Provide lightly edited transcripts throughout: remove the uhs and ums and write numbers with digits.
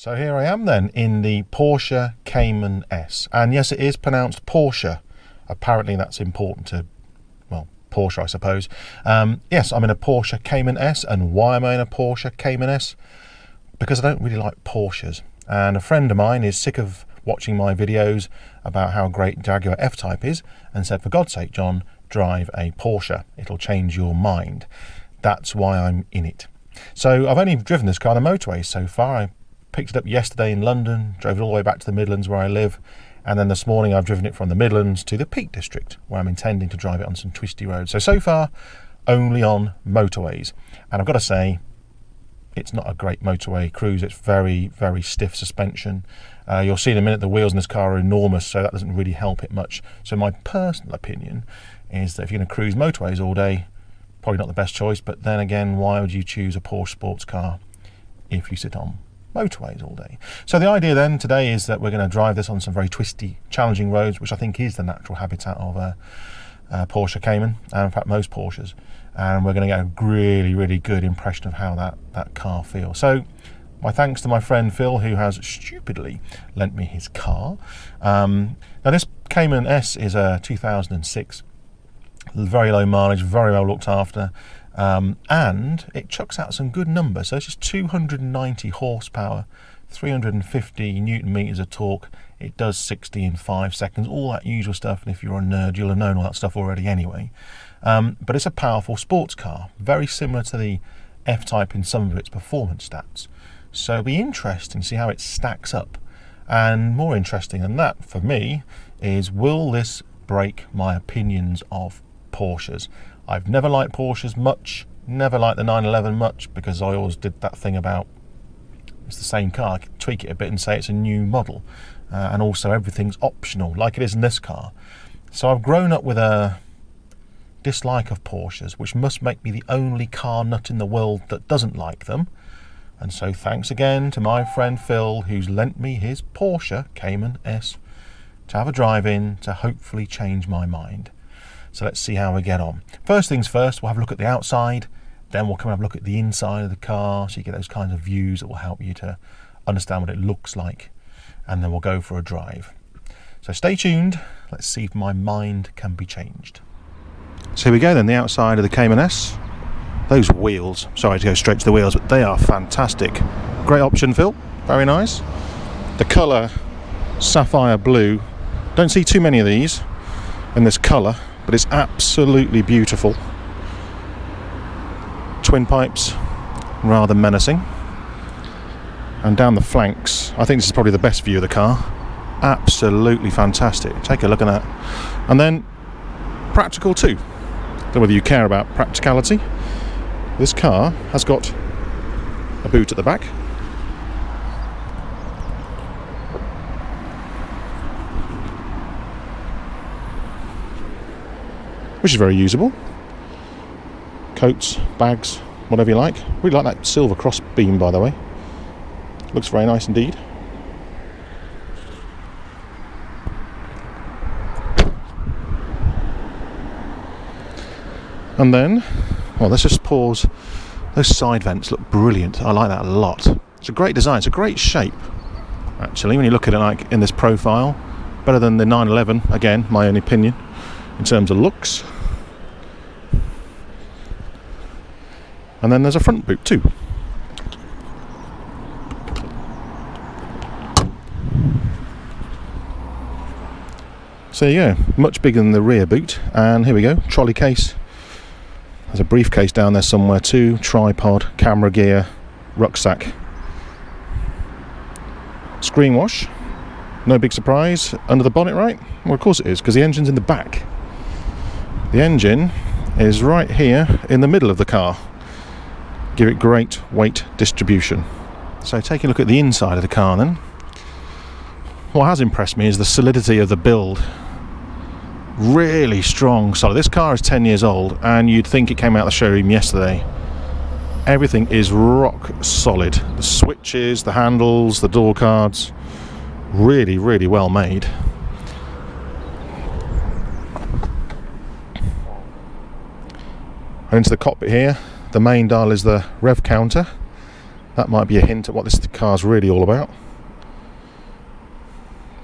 So here I am then in the Porsche Cayman S, and yes, it is pronounced Porsche. Apparently that's important to, well, Porsche I suppose. Yes, I'm in a Porsche Cayman S, and why am I in a Porsche Cayman S? Because I don't really like Porsches, and a friend of mine is sick of watching my videos about how great Jaguar F-Type is, and said, for God's sake, John, drive a Porsche, it'll change your mind. That's why I'm in it. So I've only driven this car on the motorway so far. I picked it up yesterday in London, drove it all the way back to the Midlands where I live, and then this morning I've driven it from the Midlands to the Peak District, where I'm intending to drive it on some twisty roads. So far, only on motorways. And I've got to say, it's not a great motorway cruise. It's very, very stiff suspension. You'll see in a minute the wheels in this car are enormous, so that doesn't really help it much. So my personal opinion is that if you're going to cruise motorways all day, probably not the best choice, but then again, why would you choose a Porsche sports car if you sit on motorways all day? So the idea then today is that we're going to drive this on some very twisty, challenging roads, which I think is the natural habitat of a Porsche Cayman, and in fact most Porsches, and we're going to get a really, really good impression of how that car feels. So my thanks to my friend Phil, who has stupidly lent me his car. Now this Cayman S is a 2006, very low mileage, very well looked after, and it chucks out some good numbers. So it's just 290 horsepower, 350 newton meters of torque. It does 60 in 5 seconds, all that usual stuff, and if you're a nerd you'll have known all that stuff already anyway. But it's a powerful sports car, very similar to the F-Type in some of its performance stats. So it'll be interesting to see how it stacks up, and more interesting than that for me is, will this break my opinions of Porsches? I've never liked Porsches much, never liked the 911 much, because I always did that thing about it's the same car, I could tweak it a bit and say it's a new model, and also everything's optional like it is in this car. So I've grown up with a dislike of Porsches, which must make me the only car nut in the world that doesn't like them. And so thanks again to my friend Phil, who's lent me his Porsche Cayman S to have a drive in to hopefully change my mind. So let's see how we get on. First things first, we'll have a look at the outside, then we'll come and have a look at the inside of the car, so you get those kinds of views that will help you to understand what it looks like, and then we'll go for a drive. So stay tuned, let's see if my mind can be changed. So here we go then, the outside of the Cayman S. Those wheels, sorry to go straight to the wheels, but they are fantastic. Great option, Phil, very nice. The colour, sapphire blue, don't see too many of these in this colour, but it's absolutely beautiful. Twin pipes, rather menacing. And down the flanks, I think this is probably the best view of the car. Absolutely fantastic, take a look at that. And then, practical too. Don't know whether you care about practicality. This car has got a boot at the back, which is very usable. Coats, bags, whatever you like. Really like that silver cross beam, by the way. Looks very nice indeed. And then, well, let's just pause. Those side vents look brilliant. I like that a lot. It's a great design. It's a great shape, actually, when you look at it like in this profile. Better than the 911, again, my own opinion, in terms of looks. And then there's a front boot too. So there you go, much bigger than the rear boot. And here we go, trolley case. There's a briefcase down there somewhere too, tripod, camera gear, rucksack. Screen wash, no big surprise. Under the bonnet, right? Well, of course it is, because the engine's in the back. The engine is right here in the middle of the car. Give it great weight distribution. So taking a look at the inside of the car then. What has impressed me is the solidity of the build. Really strong, solid. This car is 10 years old, and you'd think it came out of the showroom yesterday. Everything is rock solid. The switches, the handles, the door cards, really, really well made. And into the cockpit here, the main dial is the rev counter, That might be a hint at what this car's really all about.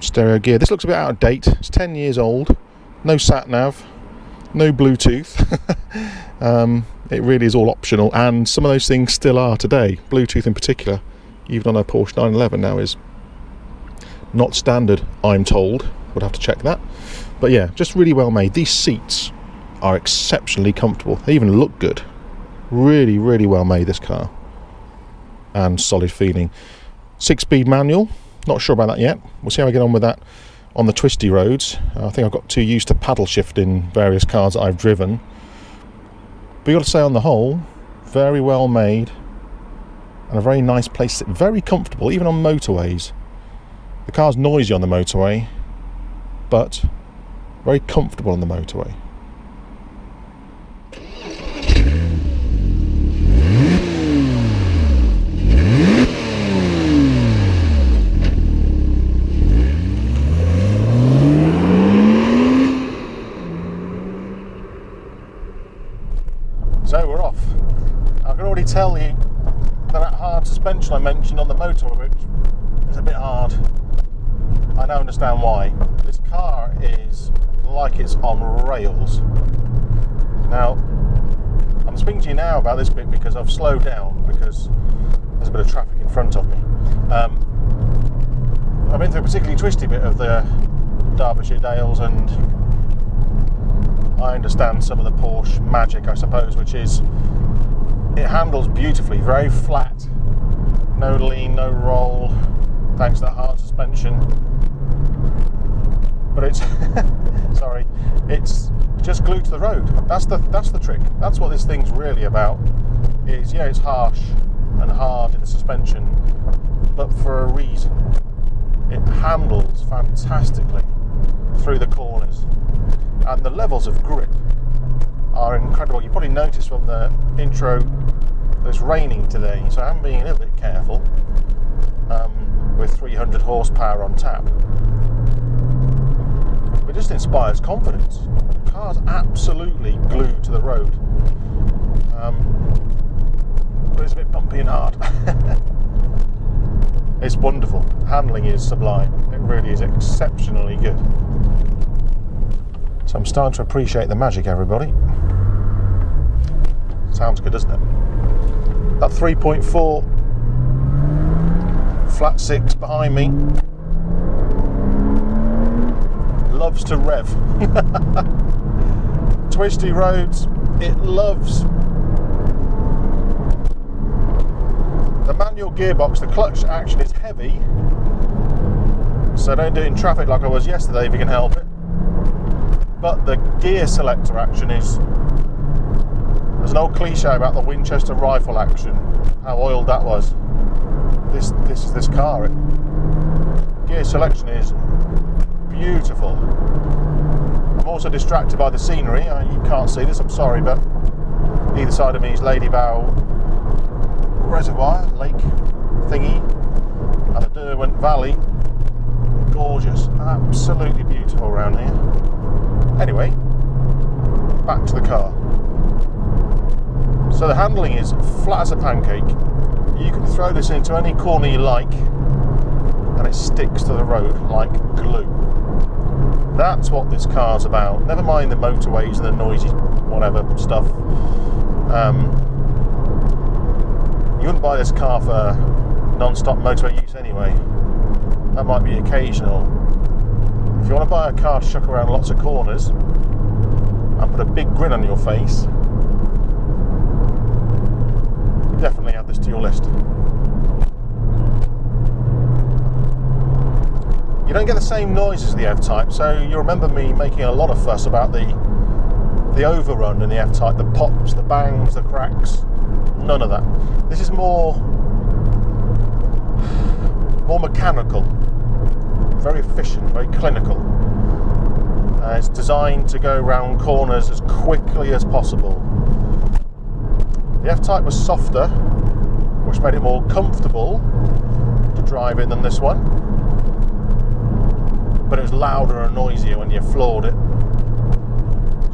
Stereo gear. This looks a bit out of date. It's 10 years old. No sat nav. No Bluetooth. It really is all optional, and some of those things still are today. Bluetooth in particular, even on a Porsche 911 now, is not standard, I'm told. Would have to check that. But yeah, just really well made. These seats are exceptionally comfortable. They even look good. Really, really well made, this car. And solid feeling. 6-speed manual. Not sure about that yet. We'll see how I get on with that on the twisty roads. I think I've got too used to paddle shift in various cars that I've driven. But you've got to say, on the whole, very well made and a very nice place. Very comfortable, even on motorways. The car's noisy on the motorway, but very comfortable on the motorway. So we're off. I can already tell you that hard suspension I mentioned on the motorway is a bit hard. I now understand why. This car is like it's on rails. Now, I'm speaking to you now about this bit because I've slowed down because there's a bit of traffic in front of me. I've been through a particularly twisty bit of the Derbyshire Dales, and I understand some of the Porsche magic, I suppose, which is it handles beautifully, very flat, no lean, no roll, thanks to that hard suspension. But it's sorry, it's just glued to the road. That's the trick. That's what this thing's really about. Is, yeah, it's harsh and hard in the suspension, but for a reason. It handles fantastically through the corners. And the levels of grip are incredible. You probably noticed from the intro that it's raining today, so I'm being a little bit careful with 300 horsepower on tap. It just inspires confidence. The car's absolutely glued to the road, but it's a bit bumpy and hard. It's wonderful. Handling is sublime. It really is exceptionally good. So I'm starting to appreciate the magic, everybody. Sounds good, doesn't it? That 3.4 flat 6 behind me loves to rev. Twisty roads, it loves. The manual gearbox, the clutch action is heavy, so don't do it in traffic like I was yesterday if you can help it. But the gear selector action is, there's an old cliche about the Winchester rifle action, how oiled that was. This is this car. Gear selection is beautiful. I'm also distracted by the scenery. You can't see this, I'm sorry, but either side of me is Lady Bow Reservoir, lake thingy, and the Derwent Valley. Gorgeous, absolutely beautiful around here. Anyway, back to the car. So the handling is flat as a pancake. You can throw this into any corner you like and it sticks to the road like glue. That's what this car's about. Never mind the motorways and the noisy whatever stuff. You wouldn't buy this car for non-stop motorway use anyway. That might be occasional. If you want to buy a car to chuck around lots of corners and put a big grin on your face, definitely add this to your list. You don't get the same noise as the F-Type, so you remember me making a lot of fuss about the overrun in the F-Type, the pops, the bangs, the cracks. None of that. This is more mechanical, very efficient, very clinical. It's designed to go round corners as quickly as possible. The F-Type was softer, which made it more comfortable to drive in than this one, but it was louder and noisier when you floored it.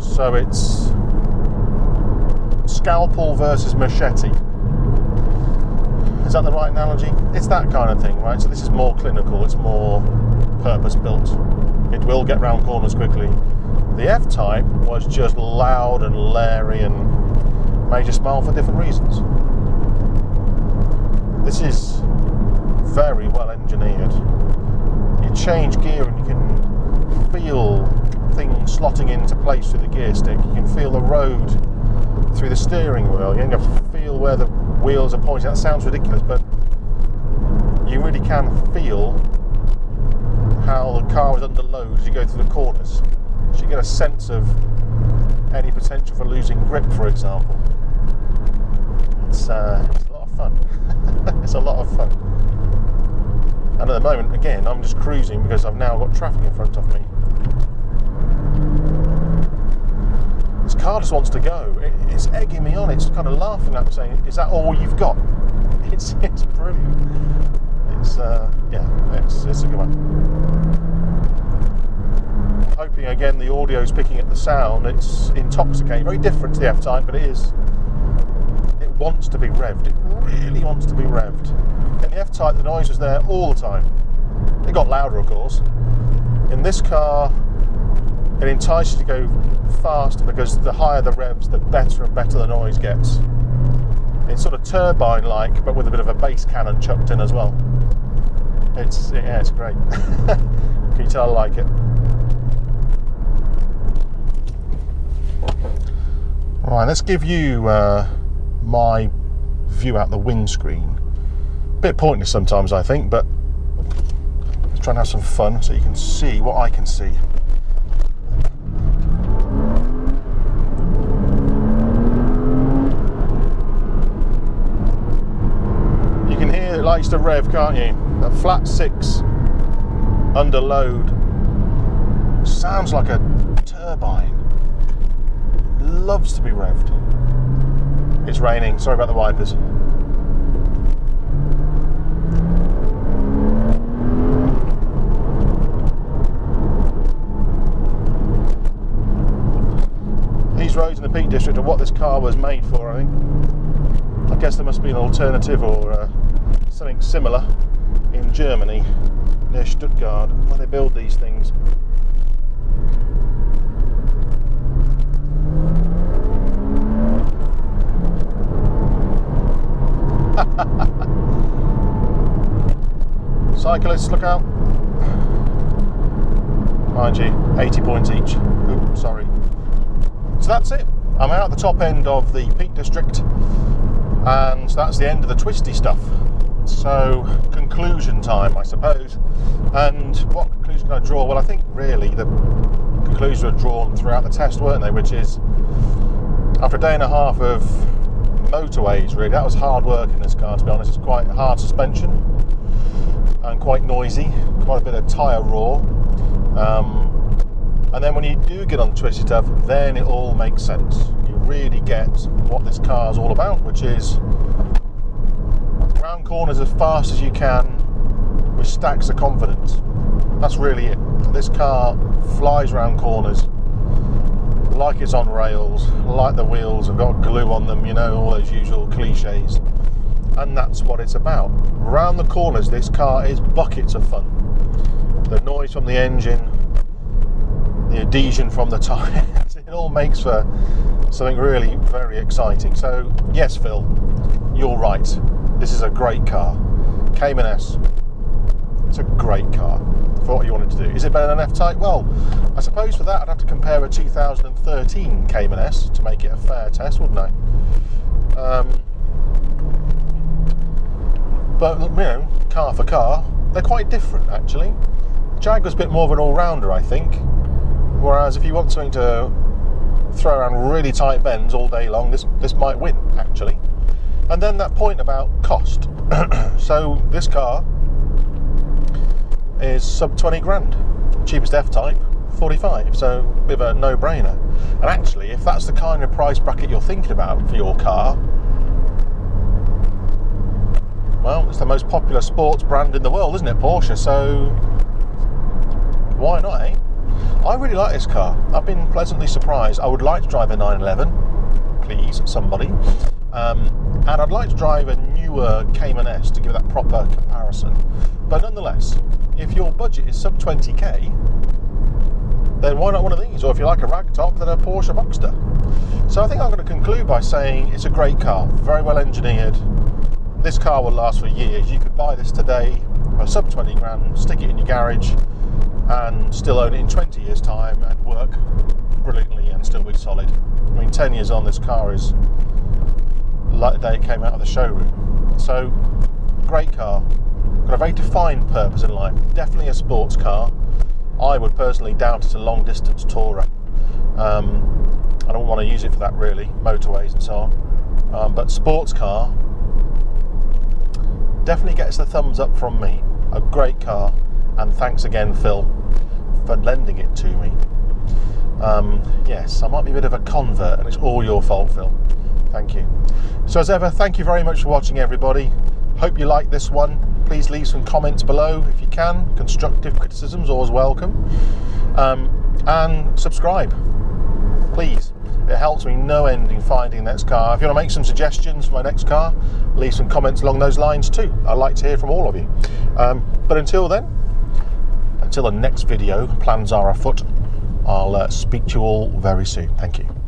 So it's scalpel versus machete. Is that the right analogy? It's that kind of thing, right? So this is more clinical, it's more purpose-built. It will get round corners quickly. The F-Type was just loud and leery and made you smile for different reasons. This is very well engineered. You change gear and you can feel things slotting into place through the gear stick. You can feel the road through the steering wheel. You can feel where the wheels are pointing. That sounds ridiculous, but you really can feel how the car is under load as you go through the corners. So you get a sense of any potential for losing grip, for example. It's a lot of fun. It's a lot of fun. And at the moment, again, I'm just cruising because I've now got traffic in front of me. This car just wants to go. It's egging me on. It's kind of laughing at me, saying, "Is that all you've got?" It's brilliant. It's a good one. Hoping again the audio's picking up the sound. It's intoxicating. Very different to the F-Type, but it is. It wants to be revved. It really wants to be revved. In the F-Type, the noise was there all the time. It got louder, of course. In this car, it entices you to go faster because the higher the revs, the better and better the noise gets. It's sort of turbine-like, but with a bit of a bass cannon chucked in as well. It's great. Can you tell I like it? Right, let's give you my view out the windscreen. Bit pointless sometimes, I think, but let's try and have some fun so you can see what I can see. You can hear it likes to rev, can't you? That flat 6 under load sounds like a turbine. Loves to be revved. It's raining, sorry about the wipers. These roads in the Peak District are what this car was made for, I think. I guess there must be an alternative or something similar in Germany, near Stuttgart, where they build these things. Cyclists, look out. Mind you, 80 points each. Oops, sorry. So that's it. I'm out the top end of the Peak District, and that's the end of the Twisty stuff. So, conclusion time, I suppose. And what conclusion can I draw? Well, I think really the conclusions were drawn throughout the test, weren't they? Which is, after a day and a half of motorways, really, that was hard work in this car, to be honest. It's quite hard suspension and quite noisy, quite a bit of tyre roar. And then when you do get on the twisty stuff, then it all makes sense. You really get what this car is all about, which is round corners as fast as you can with stacks of confidence. That's really it. This car flies round corners like it's on rails, like the wheels have got glue on them, you know, all those usual cliches. And that's what it's about. Round the corners, this car is buckets of fun. The noise from the engine, the adhesion from the tyres, it all makes for something really very exciting. So yes, Phil, you're right. This is a great car. Cayman S. It's a great car for what you wanted to do. Is it better than an F-Type? Well, I suppose for that I'd have to compare a 2013 Cayman S to make it a fair test, wouldn't I? But, you know, car for car, they're quite different, actually. Jaguar's a bit more of an all-rounder, I think. Whereas if you want something to throw around really tight bends all day long, this might win, actually. And then that point about cost. So this car is sub 20 grand. Cheapest F-Type, 45. So a bit of a no-brainer. And actually, if that's the kind of price bracket you're thinking about for your car, well, it's the most popular sports brand in the world, isn't it, Porsche? So why not, eh? I really like this car. I've been pleasantly surprised. I would like to drive a 911, please, somebody. and I'd like to drive a newer Cayman S to give that proper comparison. But nonetheless, if your budget is sub 20k, then why not one of these? Or if you like a ragtop, then a Porsche Boxster. So I think I'm going to conclude by saying it's a great car, very well engineered. This car will last for years. You could buy this today for sub 20 grand, stick it in your garage, and still own it in 20 years' time and work brilliantly and still be solid. I mean, 10 years on, this car is like the day it came out of the showroom. So, great car. Got a very defined purpose in life. Definitely a sports car. I would personally doubt it's a long distance tourer. I don't want to use it for that really, motorways and so on. But sports car definitely gets the thumbs up from me. A great car, and thanks again, Phil, for lending it to me. Yes, I might be a bit of a convert, and it's all your fault, Phil. Thank you. So as ever, thank you very much for watching, everybody. Hope you like this one. Please leave some comments below if you can. Constructive criticism's always welcome. And subscribe, please. It helps me no end in finding the next car. If you want to make some suggestions for my next car, leave some comments along those lines too. I'd like to hear from all of you. But until then, until the next video, plans are afoot, I'll speak to you all very soon. Thank you.